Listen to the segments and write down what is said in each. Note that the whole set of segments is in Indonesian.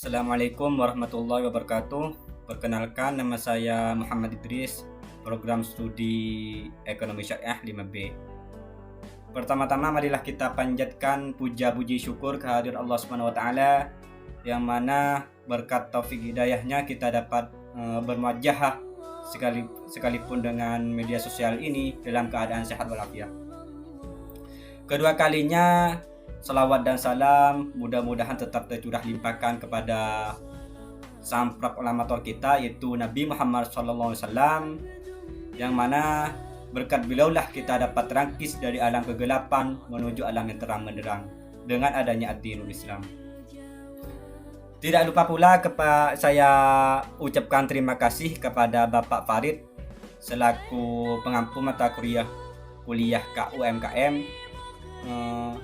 Assalamualaikum warahmatullahi wabarakatuh. Perkenalkan, nama saya Muhammad Idris, program studi Ekonomi Syariah 5B. Pertama-tama marilah kita panjatkan puja-puji syukur kehadirat Allah Subhanahu wa taala, yang mana berkat taufik hidayahnya kita dapat bermuajahah sekalipun dengan media sosial ini dalam keadaan sehat walafiat. Kedua kalinya salawat dan salam mudah-mudahan tetap tercurah limpahkan kepada sang proklamator kita, yaitu Nabi Muhammad SAW, yang mana berkat beliaulah kita dapat terangkis dari alam kegelapan menuju alam yang terang benderang dengan adanya ad-dinul Islam. Tidak lupa pula saya ucapkan terima kasih kepada Bapak Farid selaku pengampu mata kuliah KUMKM.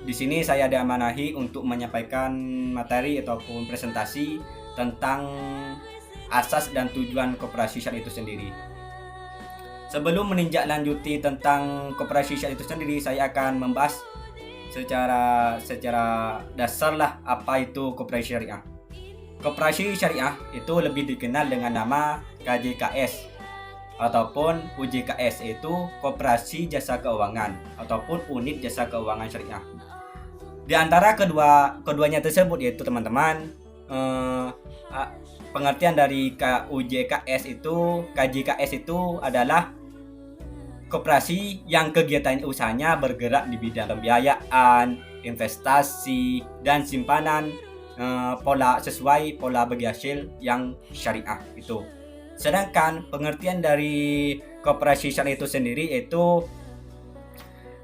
Di sini saya diamanahi untuk menyampaikan materi ataupun presentasi tentang asas dan tujuan koperasi syariah itu sendiri. Sebelum menindaklanjuti tentang koperasi syariah itu sendiri, saya akan membahas secara dasar lah apa itu koperasi syariah. Koperasi syariah itu lebih dikenal dengan nama KJKS ataupun UJKS, yaitu Koperasi Jasa Keuangan ataupun Unit Jasa Keuangan Syariah. Di antara keduanya tersebut, yaitu teman-teman, pengertian dari KUJKS itu, KJKS itu adalah koperasi yang kegiatan usahanya bergerak di bidang pembiayaan, investasi, dan simpanan sesuai pola bagi hasil yang syariah itu. Sedangkan pengertian dari koperasi syariah itu sendiri yaitu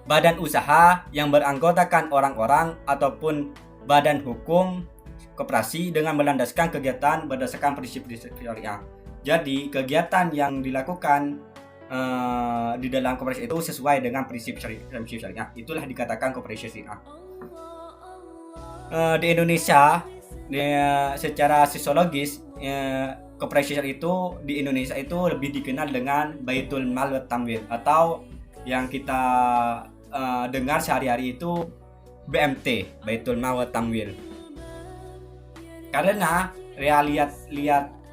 badan usaha yang beranggotakan orang-orang ataupun badan hukum koperasi dengan melandaskan kegiatan berdasarkan prinsip-prinsip syariah. Jadi kegiatan yang dilakukan di dalam koperasi itu sesuai dengan prinsip syariah. Itulah dikatakan koperasi syariah. Di Indonesia, secara sosiologis, koperasi syariah itu di Indonesia itu lebih dikenal dengan Baitul Mal wa Tamwil, atau yang kita dengar sehari-hari itu BMT, Baitul Mal wa Tamwil. Karena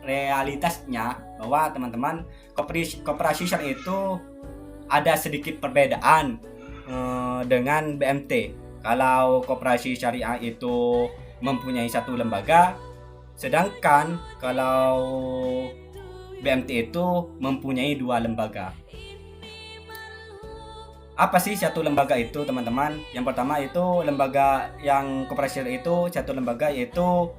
realitasnya bahwa teman-teman, koperasi syariah itu ada sedikit perbedaan dengan BMT. Kalau koperasi syariah itu mempunyai satu lembaga, sedangkan kalau BMT itu mempunyai dua lembaga. Apa sih satu lembaga itu, teman-teman? Yang pertama itu lembaga yang koperasi itu satu lembaga yaitu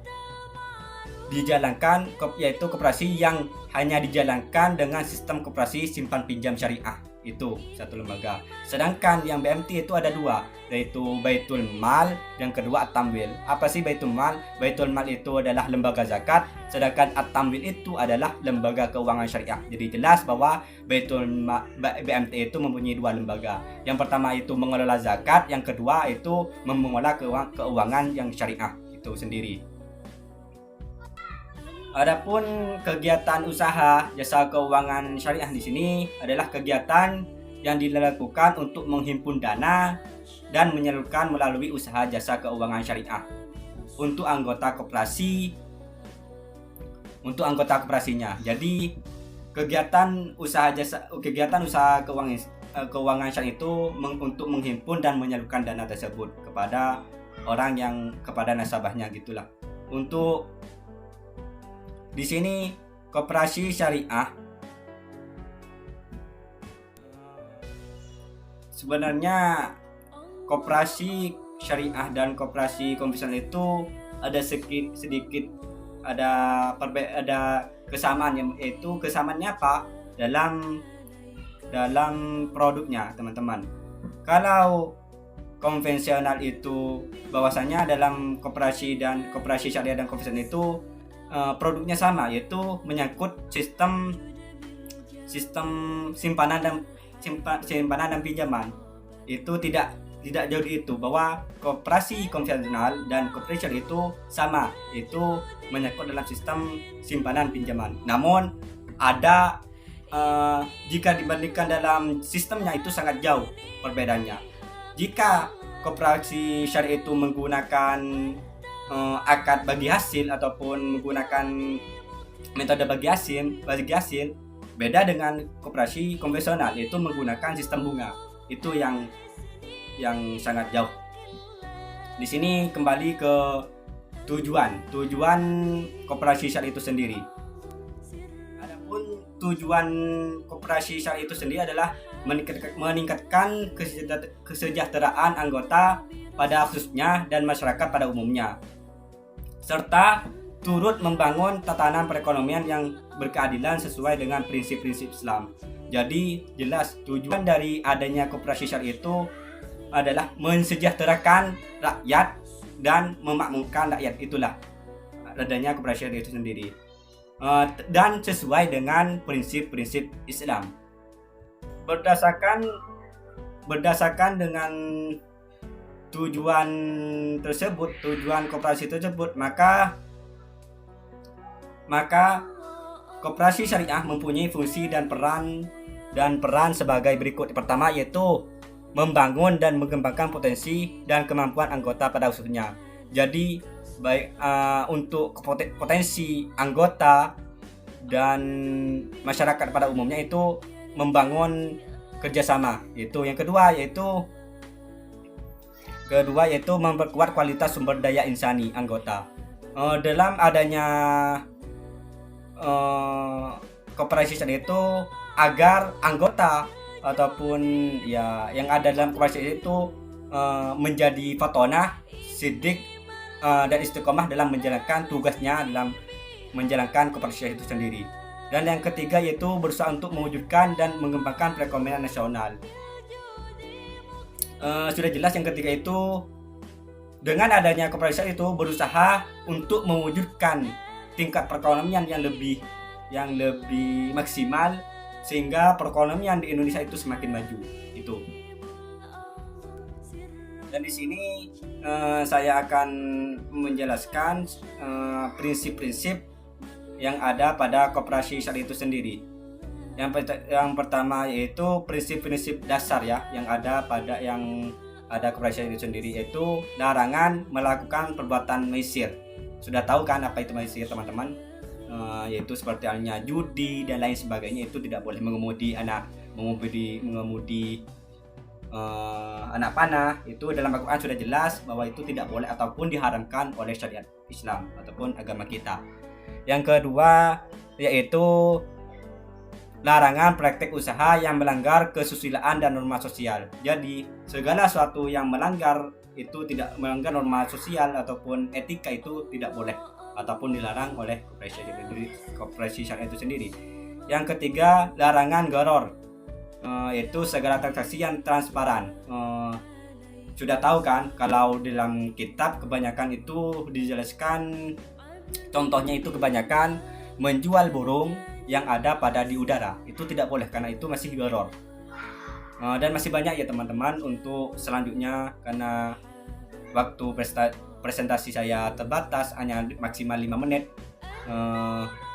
dijalankan, yaitu koperasi yang hanya dijalankan dengan sistem koperasi simpan pinjam syariah, itu satu lembaga. Sedangkan yang BMT itu ada dua, yaitu Baitul Mal, yang kedua At-Tamwil. Apa sih Baitul Mal? Baitul Mal itu adalah lembaga zakat, sedangkan At-Tamwil itu adalah lembaga keuangan syariah. Jadi jelas bahwa BMT itu mempunyai dua lembaga. Yang pertama itu mengelola zakat, yang kedua itu mengelola keuangan yang syariah itu sendiri. Adapun kegiatan usaha jasa keuangan syariah di sini adalah kegiatan yang dilakukan untuk menghimpun dana dan menyalurkan melalui usaha jasa keuangan syariah untuk anggota koperasinya. Jadi kegiatan usaha keuangan syariah itu untuk menghimpun dan menyalurkan dana tersebut kepada kepada nasabahnya, gitulah. Untuk di sini koperasi syariah sebenarnya, koperasi syariah dan koperasi konvensional itu ada sedikit ada kesamaan, yaitu kesamaannya apa dalam produknya, teman-teman. Kalau konvensional itu bahwasanya dalam koperasi syariah dan konvensional itu produknya sama, yaitu menyangkut sistem simpanan dan pinjaman. Itu tidak jauh itu, bahwa koperasi konvensional dan koperasi syariah itu sama, itu menyangkut dalam sistem simpanan pinjaman. Namun ada jika dibandingkan dalam sistemnya itu sangat jauh perbedaannya. Jika koperasi syariah itu menggunakan akad bagi hasil ataupun menggunakan metode bagi hasil beda dengan koperasi konvensional, yaitu menggunakan sistem bunga. Itu yang sangat jauh. Di sini kembali ke tujuan koperasi syariah itu sendiri. Adapun tujuan koperasi syariah itu sendiri adalah meningkatkan kesejahteraan anggota pada khususnya dan masyarakat pada umumnya, serta turut membangun tatanan perekonomian yang berkeadilan sesuai dengan prinsip-prinsip Islam. Jadi jelas tujuan dari adanya koperasi syariah itu adalah mensejahterakan rakyat dan memakmurkan rakyat. Itulah adanya koperasi syariah itu sendiri, dan sesuai dengan prinsip-prinsip Islam. Berdasarkan dengan tujuan koperasi tersebut, maka koperasi syariah mempunyai fungsi dan peran sebagai berikut. Pertama, yaitu membangun dan mengembangkan potensi dan kemampuan anggota pada khususnya. Jadi baik untuk potensi anggota dan masyarakat pada umumnya itu membangun kerjasama. Itu yang kedua, yaitu memperkuat kualitas sumber daya insani anggota. Dalam adanya koperasi syariah itu, agar anggota ataupun ya yang ada dalam koperasi itu menjadi fatonah, sidik, dan istiqomah dalam menjalankan tugasnya dalam menjalankan koperasi itu sendiri. Dan yang ketiga, yaitu berusaha untuk mewujudkan dan mengembangkan perekonomian nasional. Sudah jelas yang ketiga itu, dengan adanya koperasi itu berusaha untuk mewujudkan tingkat perekonomian yang lebih maksimal, sehingga perekonomian di Indonesia itu semakin maju. Itu. Dan di sini saya akan menjelaskan prinsip-prinsip yang ada pada koperasi syariah itu sendiri. Yang pertama yaitu prinsip-prinsip dasar ya yang ada koperasi syariah itu sendiri, yaitu larangan melakukan perbuatan maisir. Sudah tahu kan apa itu maisir, teman-teman? Yaitu seperti halnya judi dan lain sebagainya. Itu tidak boleh mengemudi anak panah. Itu dalam Al-Quran sudah jelas bahwa itu tidak boleh ataupun diharamkan oleh syariat Islam ataupun agama kita. Yang kedua yaitu larangan praktek usaha yang melanggar kesusilaan dan norma sosial. Jadi segala sesuatu yang melanggar norma sosial ataupun etika itu tidak boleh ataupun dilarang oleh koperasi syariah itu sendiri. Yang ketiga, larangan gharar, yaitu segala transaksi yang transparan. Sudah tahu kan kalau dalam kitab kebanyakan itu dijelaskan, contohnya itu kebanyakan menjual burung yang ada di udara. Itu tidak boleh karena itu masih gharar. Dan masih banyak ya teman-teman untuk selanjutnya, karena waktu presentasi saya terbatas, hanya maksimal 5 menit.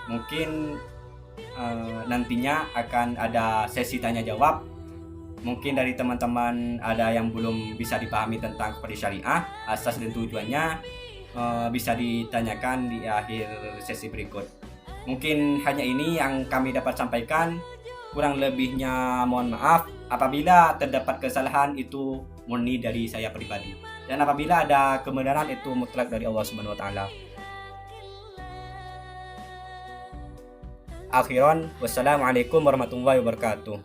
Mungkin nantinya akan ada sesi tanya jawab. Mungkin dari teman-teman ada yang belum bisa dipahami tentang koperasi syariah, asas dan tujuannya, bisa ditanyakan di akhir sesi berikut. Mungkin hanya ini yang kami dapat sampaikan. Kurang lebihnya mohon maaf. Apabila terdapat kesalahan, itu murni dari saya pribadi. Dan apabila ada kebenaran, itu mutlak dari Allah Subhanahu wa taala. Akhiran, wassalamualaikum warahmatullahi wabarakatuh.